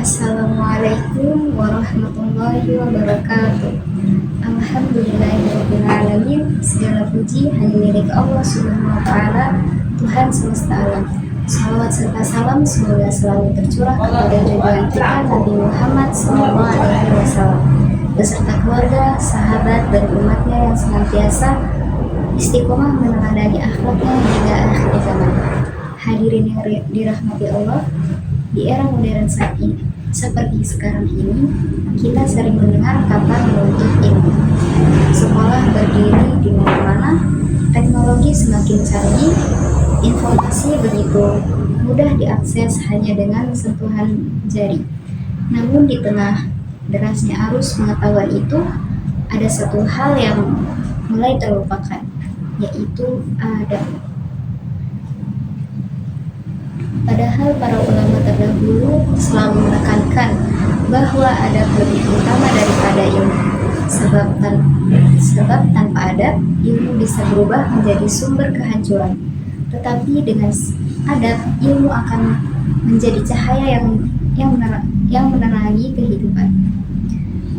Assalamualaikum warahmatullahi wabarakatuh. Alhamdulillahirrahmanirrahim. Segala puji hanya milik Allah Subhanahu wa Ta'ala, Tuhan semesta alam. Salawat serta salam semoga selalu tercurah kepada junjungan kita Nabi Muhammad SAW beserta keluarga, sahabat, dan umatnya yang senantiasa istiqomah meneladani akhlaknya hingga akhir zaman. Hadirin yang dirahmati Allah, di era modern saat ini, seperti sekarang ini, kita sering mendengar kata menuntut ilmu. Sekolah berdiri di mana-mana, teknologi semakin canggih, informasi begitu mudah diakses hanya dengan sentuhan jari. Namun di tengah derasnya arus pengetahuan itu, ada satu hal yang mulai terlupakan, yaitu adab. Padahal para ulama terdahulu selalu menekankan bahwa adab lebih utama daripada ilmu. Sebab tanpa adab, ilmu bisa berubah menjadi sumber kehancuran. Tetapi dengan adab, ilmu akan menjadi cahaya yang menerangi kehidupan.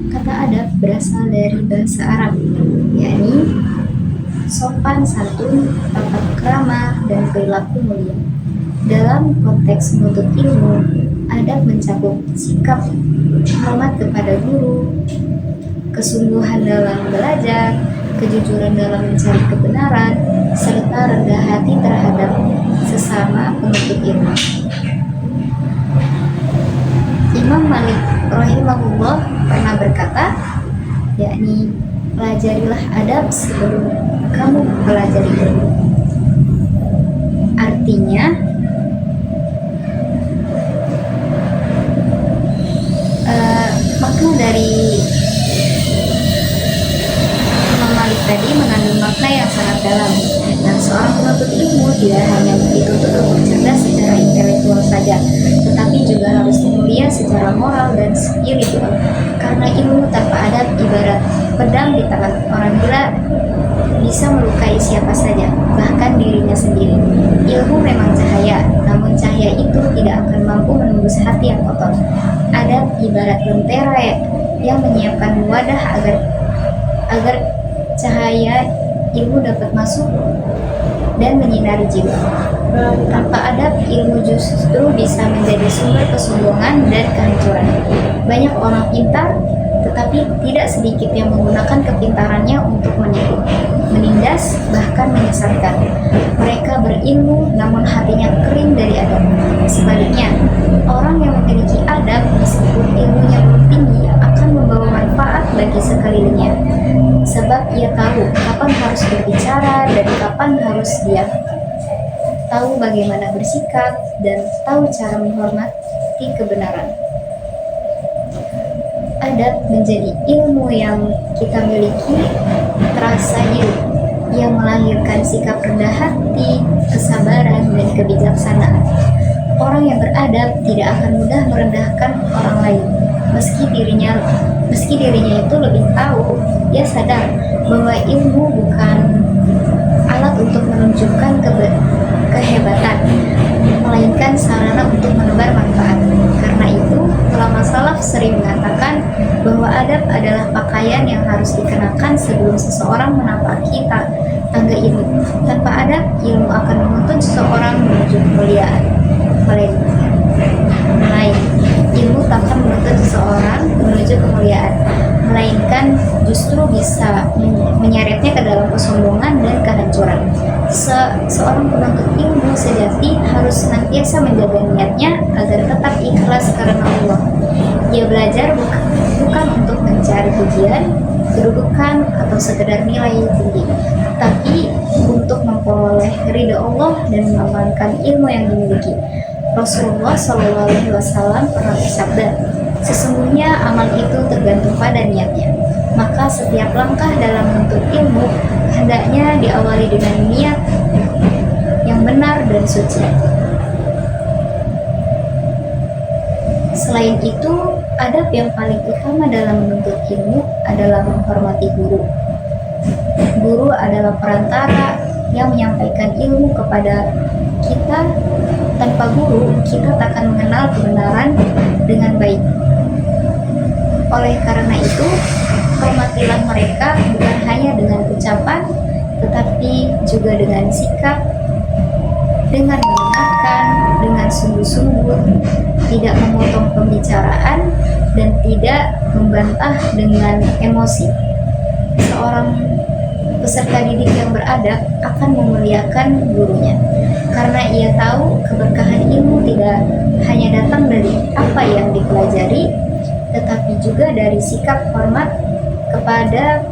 Kata adab berasal dari bahasa Arab, yakni sopan santun, tata krama, dan perilaku mulia. Dalam konteks menuntut ilmu, adab mencakup sikap hormat kepada guru, kesungguhan dalam belajar, kejujuran dalam mencari kebenaran, serta rendah hati terhadap sesama penuntut ilmu. Imam Malik rahimahullah pernah berkata, yakni pelajarilah adab sebelum kamu pelajari ilmu. Artinya, makna dari Imam Malik tadi mengandung makna yang sangat dalam, dan seorang penuntut ilmu tidak hanya dituntut untuk cerdas secara intelektual saja, tetapi juga harus mulia secara moral dan spiritual. Karena ilmu tanpa adab ibarat pedang di tangan orang gila, bisa melukai siapa saja, bahkan dirinya sendiri. Ilmu memang cahaya, namun cahaya itu tidak akan mampu menembus hati yang kotor. Adab ibarat lentera yang menyiapkan wadah agar cahaya ilmu dapat masuk dan menyinari jiwa. Tanpa adab, ilmu justru bisa menjadi sumber kesombongan dan kehancuran. Banyak orang pintar, tetapi tidak sedikit yang menggunakan kepintarannya untuk menipu, menindas, bahkan menyesatkan. Mereka berilmu, namun hatinya kering dari adab. Sebaliknya, orang yang memiliki adab, meskipun ilmunya belum tinggi, akan membawa manfaat bagi sekelilingnya. Sebab ia tahu kapan harus berbicara dan kapan harus diam. Tahu bagaimana bersikap dan tahu cara menghormati kebenaran. Adab menjadi ilmu yang kita miliki terasa hidup, yang melahirkan sikap rendah hati, kesabaran, dan kebijaksanaan. Orang yang beradab tidak akan mudah merendahkan orang lain, meski dirinya itu lebih tahu. Dia sadar bahwa ilmu bukan alat untuk menunjukkan kehebatan, melainkan sarana untuk menebar manfaat. Karena itu, ulama salaf sering mengatakan bahwa adab adalah pakaian yang harus dikenakan sebelum seseorang menapaki tangga ilmu. Tanpa adab, ilmu akan menuntun seseorang menuju kemuliaan. Ilmu takkan menuntun seseorang menuju kemuliaan, melainkan justru bisa menyeretnya ke dalam kesombongan dan kehancuran. Seorang penuntut ilmu sejati harus senantiasa menjaga niatnya agar tetap ikhlas karena Allah. Dia belajar bukan untuk mencari pujian, kedudukan, atau sekedar nilai tinggi, tapi untuk memperoleh ridha Allah dan mengamalkan ilmu yang dimiliki. Rasulullah SAW pernah bersabda, sesungguhnya amal itu tergantung pada niatnya. Maka setiap langkah dalam menuntut ilmu hendaknya diawali dengan niat yang benar dan suci. Selain itu, adab yang paling utama dalam menuntut ilmu adalah menghormati guru. Guru adalah perantara yang menyampaikan ilmu kepada kita. Tanpa guru, kita tak akan mengenal kebenaran. Dengan yang baik. Oleh karena itu, hormatilah mereka bukan hanya dengan ucapan, tetapi juga dengan sikap, dengan mendengarkan, dengan sungguh-sungguh, tidak memotong pembicaraan, dan tidak membantah dengan emosi. Seorang peserta didik yang beradab akan memuliakan gurunya, karena ia tahu keberkahan ilmu tidak hanya datang dari apa yang dipelajari, tetapi juga dari sikap hormat kepada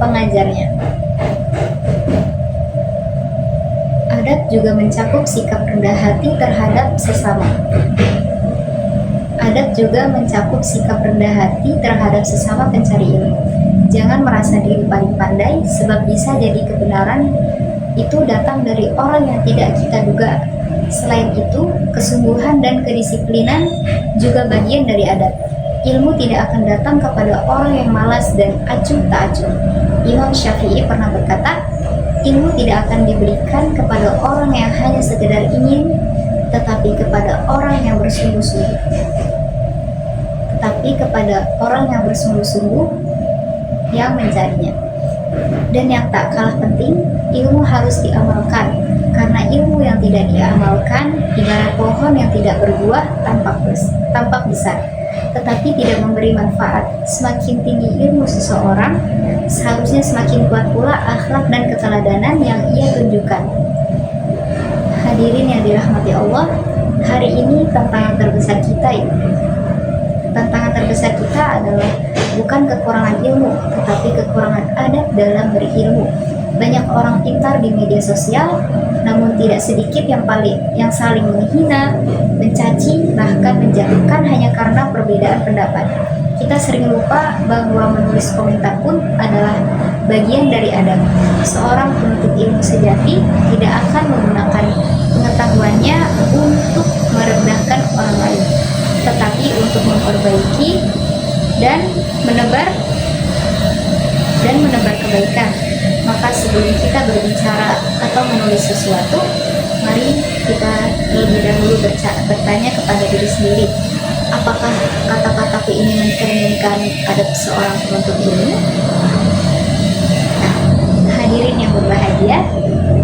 pengajarnya. Adab juga mencakup sikap rendah hati terhadap sesama. Adab juga mencakup sikap rendah hati terhadap sesama pencari ilmu. Jangan merasa diri paling pandai, sebab bisa jadi kebenaran itu datang dari orang yang tidak kita duga. Selain itu, kesungguhan dan kedisiplinan juga bagian dari adab. Ilmu tidak akan datang kepada orang yang malas dan acuh tak acuh. Imam Syafi'i pernah berkata, ilmu tidak akan diberikan kepada orang yang hanya sekedar ingin, tetapi kepada orang yang bersungguh-sungguh. Tetapi kepada orang yang bersungguh-sungguh yang mencarinya. Dan yang tak kalah penting, ilmu harus diamalkan, karena ilmu yang tidak diamalkan ibarat pohon yang tidak berbuah tampak besar, tetapi tidak memberi manfaat. Semakin tinggi ilmu seseorang, seharusnya semakin kuat pula akhlak dan keteladanan yang ia tunjukkan. Hadirin yang dirahmati Allah, hari ini tantangan terbesar kita adalah bukan kekurangan ilmu, tetapi kekurangan adab dalam berilmu. Banyak orang pintar di media sosial, namun tidak sedikit yang saling menghina, mencaci, bahkan menjatuhkan hanya karena perbedaan pendapat. Kita sering lupa bahwa menulis komentar pun adalah bagian dari adab. Seorang penuntut ilmu sejati tidak akan menggunakan pengetahuannya untuk merendahkan orang lain, tetapi untuk memperbaiki dan menebar kebaikan. Maka sebelum kita berbicara atau menulis sesuatu, mari kita terlebih dahulu bertanya kepada diri sendiri, apakah kata-kataku ini mencerminkan adab seorang penuntut ilmu? Nah, hadirin yang berbahagia,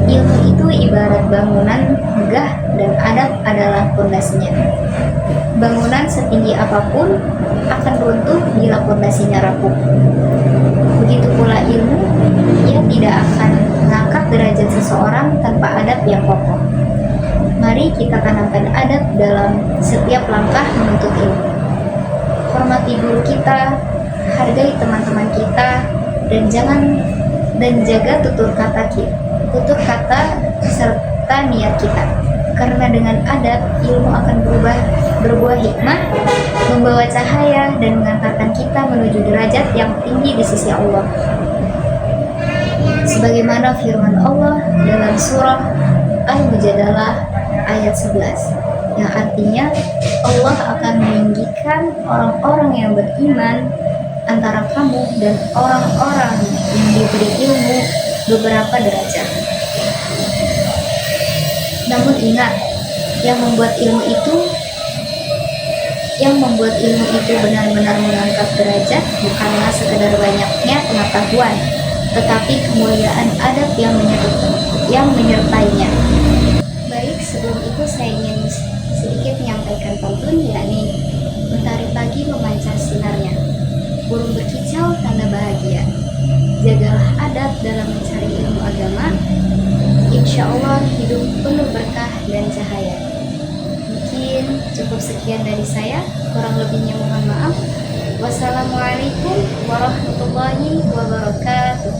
ilmu itu ibarat bangunan megah dan adab adalah pondasinya. Bangunan setinggi apapun akan runtuh bila pondasinya rapuh. Begitu pula ilmu, ia tidak akan mengangkat derajat seseorang tanpa adab yang kokoh. Mari kita tanamkan adab dalam setiap langkah menuntut ilmu. Hormati guru kita, hargai teman-teman kita, dan jaga tutur kata serta niat kita. Karena dengan adab, ilmu akan berbuah hikmah, membawa cahaya, dan mengantarkan kita menuju derajat yang tinggi di sisi Allah. Sebagaimana firman Allah dalam surah Al-Mujadalah ayat 11, yang artinya Allah akan meninggikan orang-orang yang beriman antara kamu dan orang-orang yang diberi ilmu beberapa derajat. Namun ingat, yang membuat ilmu itu benar-benar mengangkat derajat bukanlah sekedar banyaknya pengetahuan, tetapi kemuliaan adab yang menyertainya. Baik, sebelum itu saya ingin sedikit menyampaikan pantun, yakni mentari pagi memancar sinarnya, burung berkicau tanda bahagia. Jagalah adab dalam mencari ilmu agama, insya Allah hidup penuh berkah dan cahaya. Mungkin cukup sekian dari saya, kurang lebihnya mohon maaf. Wassalamualaikum warahmatullahi wabarakatuh.